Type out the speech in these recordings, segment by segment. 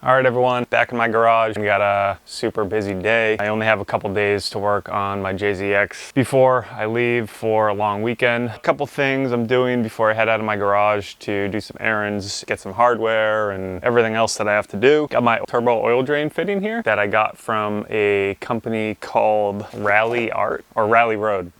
All right, everyone, back in my garage. We got a super busy day. I only have a couple days to work on my JZX before I leave for a long weekend. A couple things I'm doing before I head out of my garage to do some errands, get some hardware and everything else that I have to do. Got my turbo oil drain fitting here that I got from a company called Rally Road.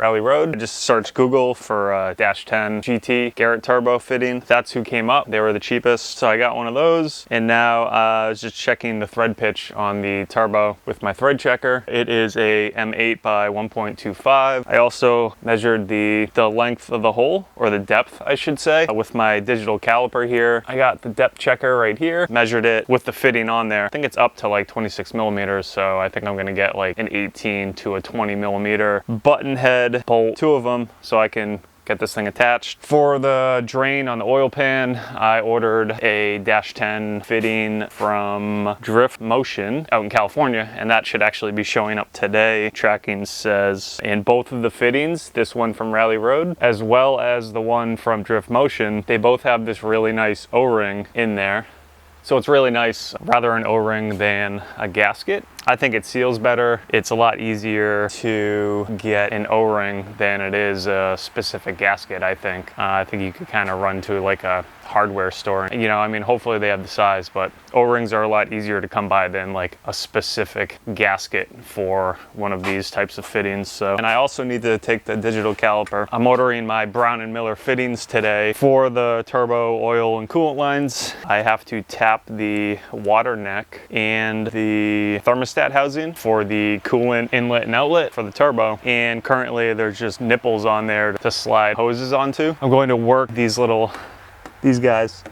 I just searched Google for Dash 10 GT Garrett turbo fitting. That's who came up. They were the cheapest, so I got one of those. And now I was just checking the thread pitch on the turbo with my thread checker. It is a M8 by 1.25. I also measured the length of the hole, or the depth I should say, with my digital caliper here. I got the depth checker right here, measured it with the fitting on there. I think it's up to like 26 millimeters, so I think I'm gonna get like an 18 to a 20 millimeter button head bolt, two of them, so I can get this thing attached. For the drain on the oil pan, I ordered a Dash 10 fitting from Drift Motion out in California, and that should actually be showing up today. Tracking says in both of the fittings, this one from Rally Road as well as the one from Drift Motion, they both have this really nice O-ring in there. So it's really nice, rather an O-ring than a gasket. I think it seals better. It's a lot easier to get an O-ring than it is a specific gasket, I think. I think you could kind of run to like a hardware store. You know, I mean, hopefully they have the size, but O-rings are a lot easier to come by than like a specific gasket for one of these types of fittings. So, and I also need to take the digital caliper. I'm ordering my Brown & Miller fittings today for the turbo oil and coolant lines. I have to tap the water neck and the thermostat housing for the coolant inlet and outlet for the turbo, and currently there's just nipples on there to slide hoses onto. I'm going to work these guys.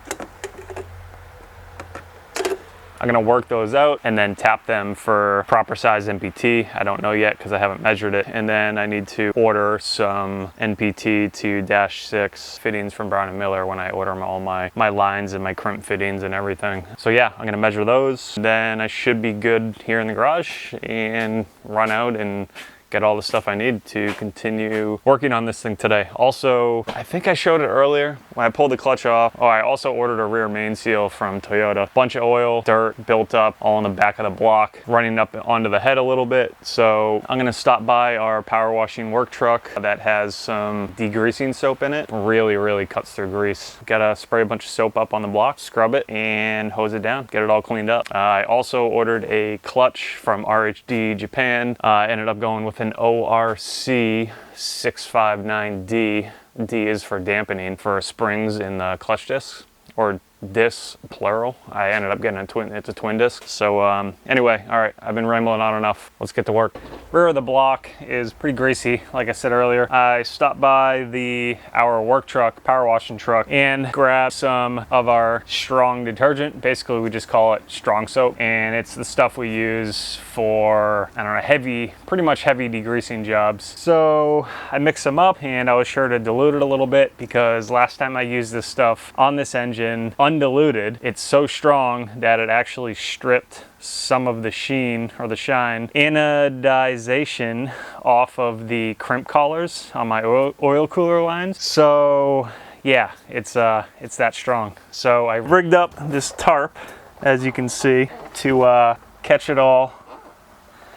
I'm gonna work those out and then tap them for proper size NPT. I don't know yet because I haven't measured it. And then I need to order some NPT to Dash 6 fittings from Brown & Miller when I order all my lines and my crimp fittings and everything. So yeah, I'm gonna measure those. Then I should be good here in the garage and run out and get all the stuff I need to continue working on this thing today. Also, I think I showed it earlier when I pulled the clutch off. Oh, I also ordered a rear main seal from Toyota. Bunch of oil, dirt built up all in the back of the block, running up onto the head a little bit. So I'm gonna stop by our power washing work truck that has some degreasing soap in it. Really cuts through grease. Gotta spray a bunch of soap up on the block, scrub it, and hose it down, get it all cleaned up. I also ordered a clutch from RHD Japan. Ended up going with an ORC 659D. D is for dampening for springs in the clutch discs, or discs plural. I ended up getting it's a twin disc. So anyway, all right, I've been rambling on enough. Let's get to work. Rear of the block is pretty greasy, like I said earlier. I stopped by our work truck, power washing truck, and grabbed some of our strong detergent. Basically, we just call it strong soap, and it's the stuff we use for, I don't know, pretty much heavy degreasing jobs. So I mixed them up, and I was sure to dilute it a little bit because last time I used this stuff on this engine, undiluted, it's so strong that it actually stripped some of the sheen or the shine anodization off of the crimp collars on my oil cooler lines. So yeah, it's that strong. So I rigged up this tarp, as you can see, to catch it all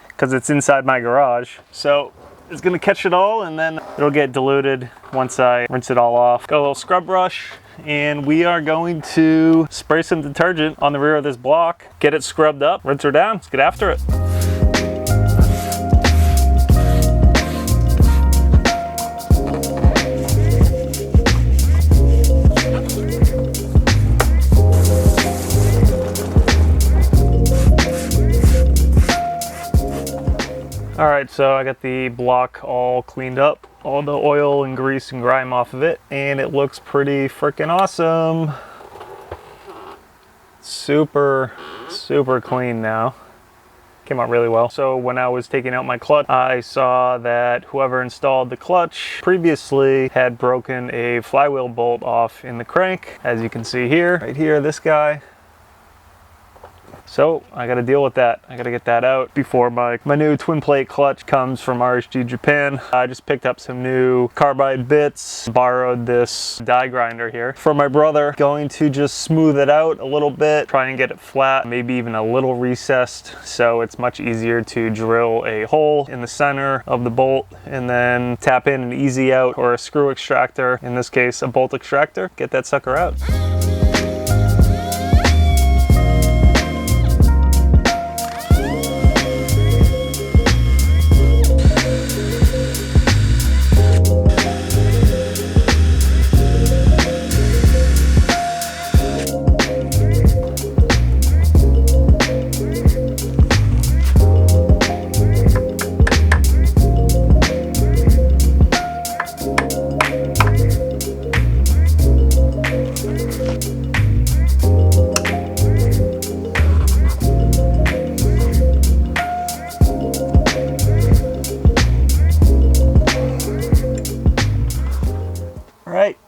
because it's inside my garage. So it's gonna catch it all, and then it'll get diluted once I rinse it all off. Got a little scrub brush, and we are going to spray some detergent on the rear of this block, get it scrubbed up, rinse her down. Let's get after it. All right, so I got the block all cleaned up, all the oil and grease and grime off of it, and it looks pretty freaking awesome. Super clean now. Came out really well. So when I was taking out my clutch, I saw that whoever installed the clutch previously had broken a flywheel bolt off in the crank. As you can see here, right here, this guy. So I got to deal with that. I got to get that out before my new twin plate clutch comes from RSG Japan. I just picked up some new carbide bits, borrowed this die grinder here from my brother. Going to just smooth it out a little bit, try and get it flat, maybe even a little recessed, so it's much easier to drill a hole in the center of the bolt and then tap in an easy out or a screw extractor, in this case a bolt extractor, get that sucker out.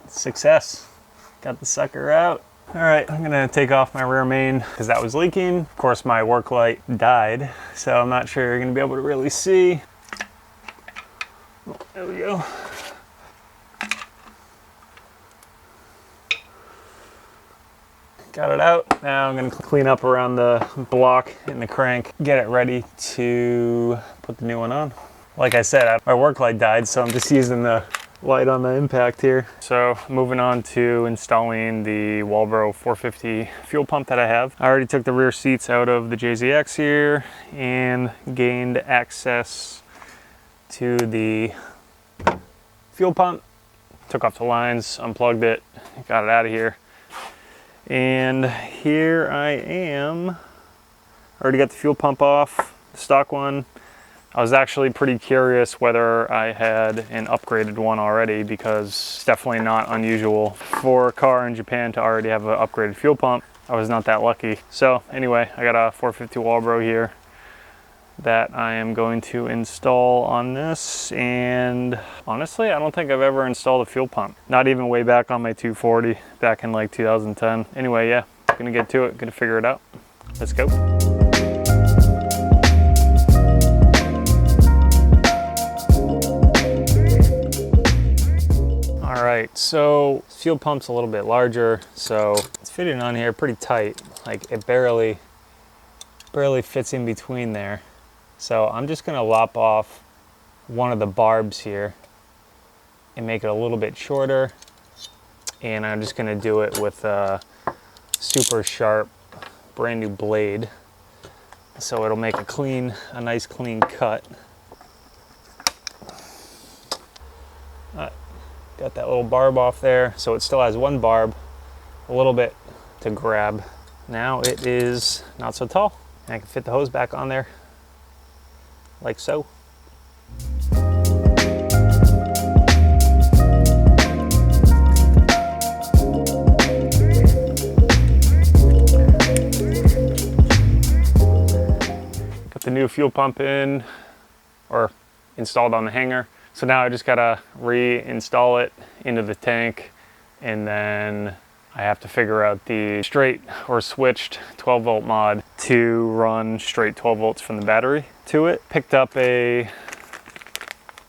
Success. Got the sucker out. All right, I'm gonna take off my rear main because that was leaking. Of course, my work light died, so I'm not sure you're gonna be able to really see. Oh, there we go. Got it out. Now I'm gonna clean up around the block and the crank, get it ready to put the new one on. Like I said, my work light died, so I'm just using the light on the impact here. So moving on to installing the Walbro 450 fuel pump that I have. I already took the rear seats out of the JZX here and gained access to the fuel pump. Took off the lines, unplugged it, got it out of here. And here I am. Already got the fuel pump off, the stock one. I was actually pretty curious whether I had an upgraded one already, because it's definitely not unusual for a car in Japan to already have an upgraded fuel pump. I was not that lucky. So anyway, I got a 450 Walbro here that I am going to install on this, and honestly I don't think I've ever installed a fuel pump, not even way back on my 240 back in like 2010. Anyway, yeah, gonna get to it, gonna figure it out. Let's go. All right, so fuel pump's a little bit larger, so it's fitting on here pretty tight. Like it barely fits in between there. So I'm just gonna lop off one of the barbs here and make it a little bit shorter. And I'm just gonna do it with a super sharp, brand new blade. So it'll make a nice clean cut. Got that little barb off there, so it still has one barb, a little bit to grab. Now it is not so tall. And I can fit the hose back on there, like so. Got the new fuel pump in, or installed on the hanger. So now I just gotta reinstall it into the tank, and then I have to figure out the straight or switched 12 volt mod to run straight 12 volts from the battery to it. Picked up a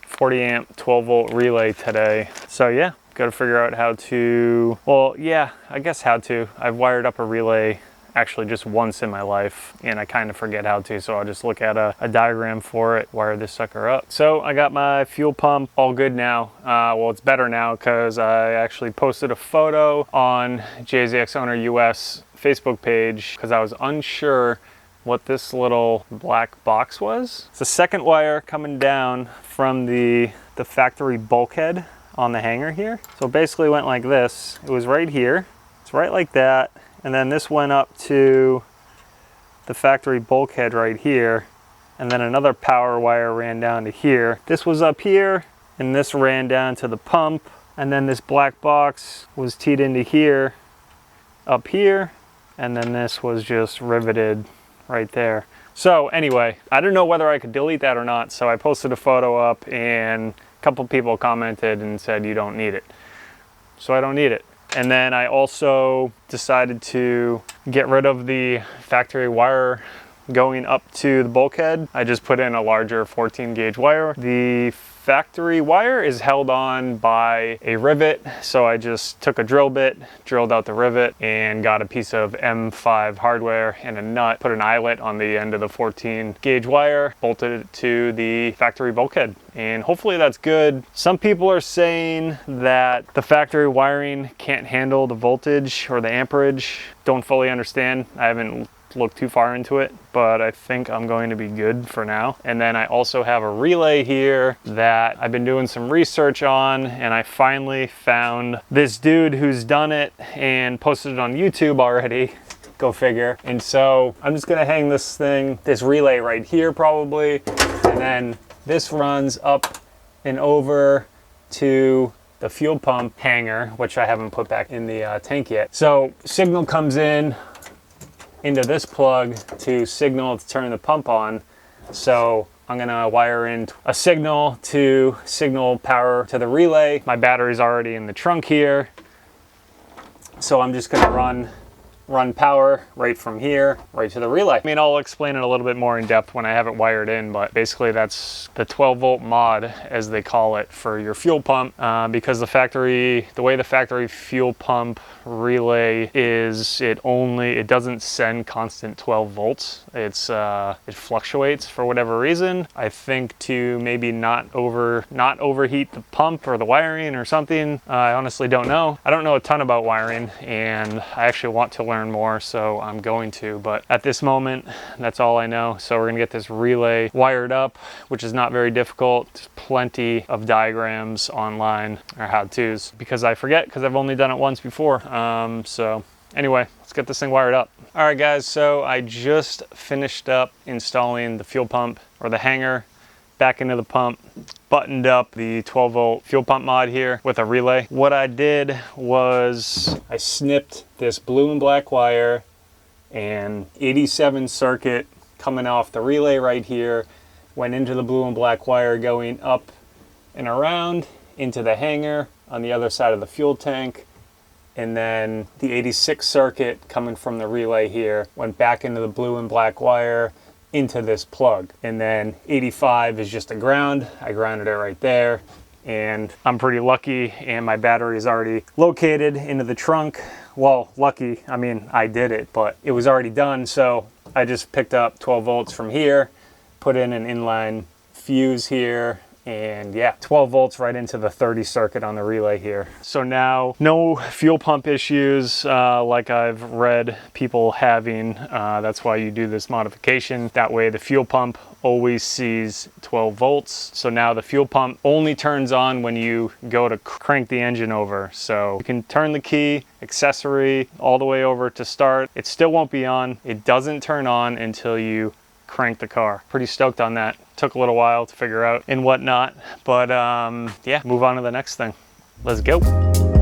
40 amp 12 volt relay today. So yeah, gotta figure out how to, well, yeah, I guess how to. I've wired up a relay actually just once in my life, and I kind of forget how to, so I'll just look at a diagram for it, wire this sucker up. So I got my fuel pump all good now. Well, it's better now because I actually posted a photo on JZX Owner US Facebook page because I was unsure what this little black box was. It's the second wire coming down from the factory bulkhead on the hanger here. So it basically went like this. It was right here. It's right like that. And then this went up to the factory bulkhead right here. And then another power wire ran down to here. This was up here, and this ran down to the pump. And then this black box was teed into here, up here. And then this was just riveted right there. So anyway, I don't know whether I could delete that or not. So I posted a photo up, and a couple people commented and said, you don't need it. So I don't need it. And then I also decided to get rid of the factory wire going up to the bulkhead. I just put in a larger 14 gauge wire. The factory wire is held on by a rivet, so I just took a drill bit, drilled out the rivet, and got a piece of M5 hardware and a nut, put an eyelet on the end of the 14 gauge wire, bolted it to the factory bulkhead, and hopefully that's good. Some people are saying that the factory wiring can't handle the voltage or the amperage. Don't fully understand. I haven't look too far into it, but I think I'm going to be good for now. And then I also have a relay here that I've been doing some research on, and I finally found this dude who's done it and posted it on YouTube already. Go figure. And so I'm just gonna hang this relay right here probably, and then this runs up and over to the fuel pump hanger, which I haven't put back in the tank yet. So signal comes in into this plug to signal to turn the pump on. So I'm gonna wire in a signal to signal power to the relay. My battery's already in the trunk here, so I'm just gonna run power right from here right to the relay. I mean, I'll explain it a little bit more in depth when I have it wired in, but basically that's the 12 volt mod, as they call it, for your fuel pump, because the way the factory fuel pump relay is, it doesn't send constant 12 volts. It fluctuates for whatever reason. I think to maybe not overheat the pump or the wiring or something. I honestly don't know. I don't know a ton about wiring, and I actually want to learn more, so I'm going to, but at this moment that's all I know. So we're gonna get this relay wired up, which is not very difficult. There's plenty of diagrams online or how-tos, because I forget, because I've only done it once before. So anyway, let's get this thing wired up. All right guys, so I just finished up installing the fuel pump, or the hanger, back into the pump, buttoned up the 12 volt fuel pump mod here with a relay. What I did was I snipped this blue and black wire and 87 circuit coming off the relay right here, went into the blue and black wire going up and around into the hanger on the other side of the fuel tank, and then the 86 circuit coming from the relay here went back into the blue and black wire into this plug, and then 85 is just a ground. I grounded it right there, and I'm pretty lucky, and my battery is already located into the trunk. Well, lucky, I mean, I did it, but it was already done, so I just picked up 12 volts from here, put in an inline fuse here, and yeah, 12 volts right into the 30 circuit on the relay here. So now no fuel pump issues like I've read people having. That's why you do this modification. That way the fuel pump always sees 12 volts. So now the fuel pump only turns on when you go to crank the engine over. So you can turn the key, accessory, all the way over to start. It still won't be on. It doesn't turn on until you crank the car. Pretty stoked on that. Took a little while to figure out and whatnot, but yeah, move on to the next thing. Let's go.